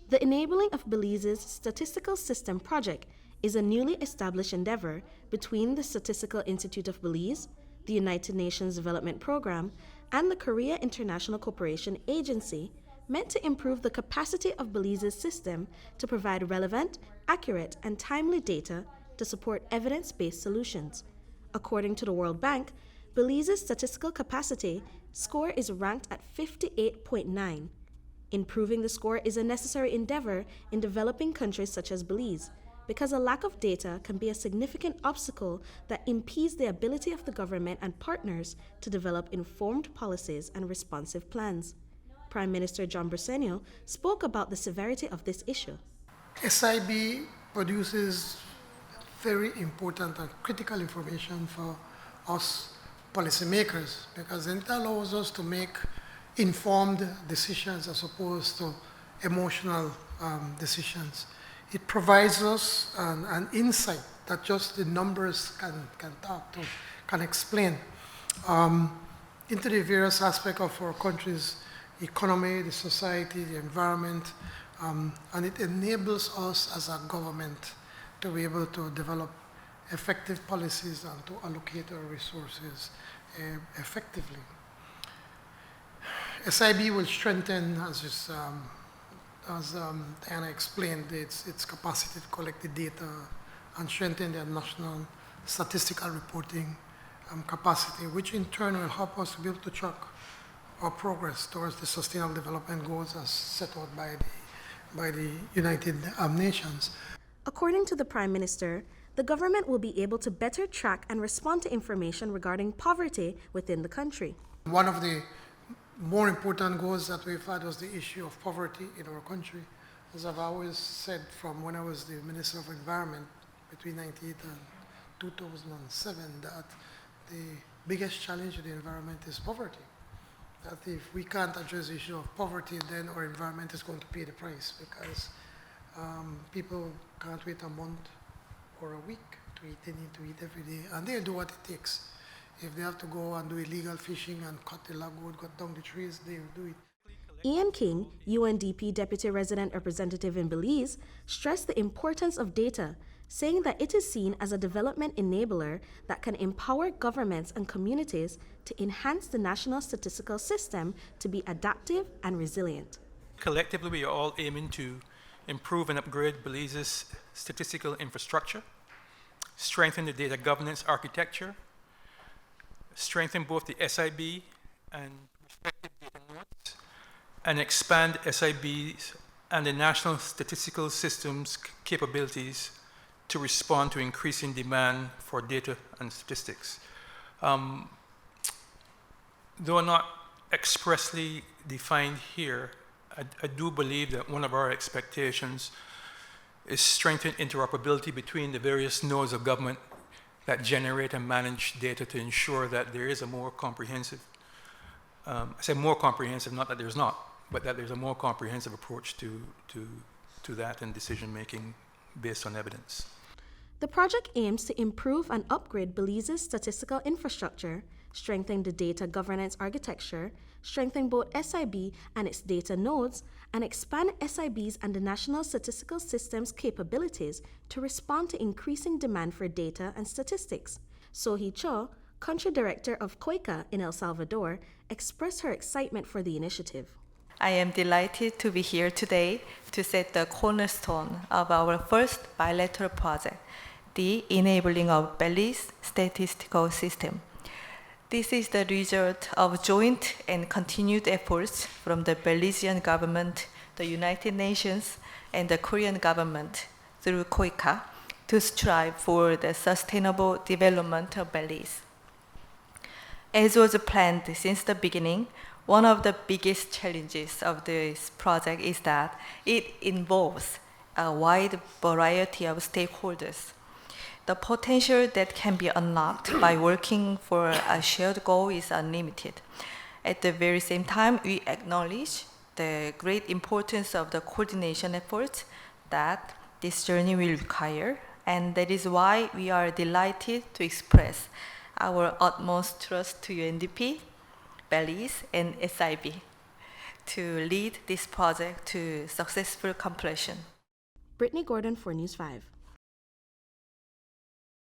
The Enabling of Belize's Statistical System project is a newly established endeavor between the Statistical Institute of Belize, the United Nations Development Programme, and the Korea International Cooperation Agency, meant to improve the capacity of Belize's system to provide relevant, accurate, and timely data to support evidence-based solutions. According to the World Bank, Belize's statistical capacity score is ranked at 58.9. Improving the score is a necessary endeavor in developing countries such as Belize, because a lack of data can be a significant obstacle that impedes the ability of the government and partners to develop informed policies and responsive plans. Prime Minister John Britney spoke about the severity of this issue. SIB produces very important and critical information for us policymakers, because it allows us to make informed decisions as opposed to emotional decisions. It provides us an insight that just the numbers can explain into the various aspects of our country's economy, the society, the environment, and it enables us as a government to be able to develop effective policies and to allocate our resources effectively. SIB will strengthen, as Diana explained, its capacity to collect the data and strengthen their national statistical reporting capacity, which in turn will help us to be able to track our progress towards the Sustainable Development Goals as set out by the United Nations. According to the Prime Minister, the government will be able to better track and respond to information regarding poverty within the country. One of the more important goals that we've had was the issue of poverty in our country. As I've always said from when I was the Minister of Environment between 1998 and 2007, that the biggest challenge to the environment is poverty. That if we can't address the issue of poverty, then our environment is going to pay the price, because people can't wait a month or a week to eat. They need to eat every day, and they'll do what it takes. If they have to go and do illegal fishing and cut the lagoon, cut down the trees, they'll do it. Ian King, UNDP Deputy Resident Representative in Belize, stressed the importance of data, saying that it is seen as a development enabler that can empower governments and communities to enhance the national statistical system to be adaptive and resilient. Collectively, we are all aiming to improve and upgrade Belize's statistical infrastructure, strengthen the data governance architecture, strengthen both the SIB and respective data nodes, and expand SIB's and the National Statistical System's capabilities to respond to increasing demand for data and statistics. Though not expressly defined here, I do believe that one of our expectations is strengthened interoperability between the various nodes of government that generate and manage data to ensure that there is a more comprehensive, I say more comprehensive, not that there's not, but that there's a more comprehensive approach to that and decision making based on evidence. The project aims to improve and upgrade Belize's statistical infrastructure, strengthen the data governance architecture, strengthen both SIB and its data nodes, and expand SIB's and the National Statistical System's capabilities to respond to increasing demand for data and statistics. Sohee Cho, Country Director of COICA in El Salvador, expressed her excitement for the initiative. I am delighted to be here today to set the cornerstone of our first bilateral project, the Enabling of Belize Statistical System. This is the result of joint and continued efforts from the Belizean government, the United Nations, and the Korean government through COICA to strive for the sustainable development of Belize. As was planned since the beginning, one of the biggest challenges of this project is that it involves a wide variety of stakeholders. The potential that can be unlocked by working for a shared goal is unlimited. At the very same time, we acknowledge the great importance of the coordination efforts that this journey will require, and that is why we are delighted to express our utmost trust to UNDP, Belize, and SIB. to lead this project to successful completion. Britney Gordon for News 5.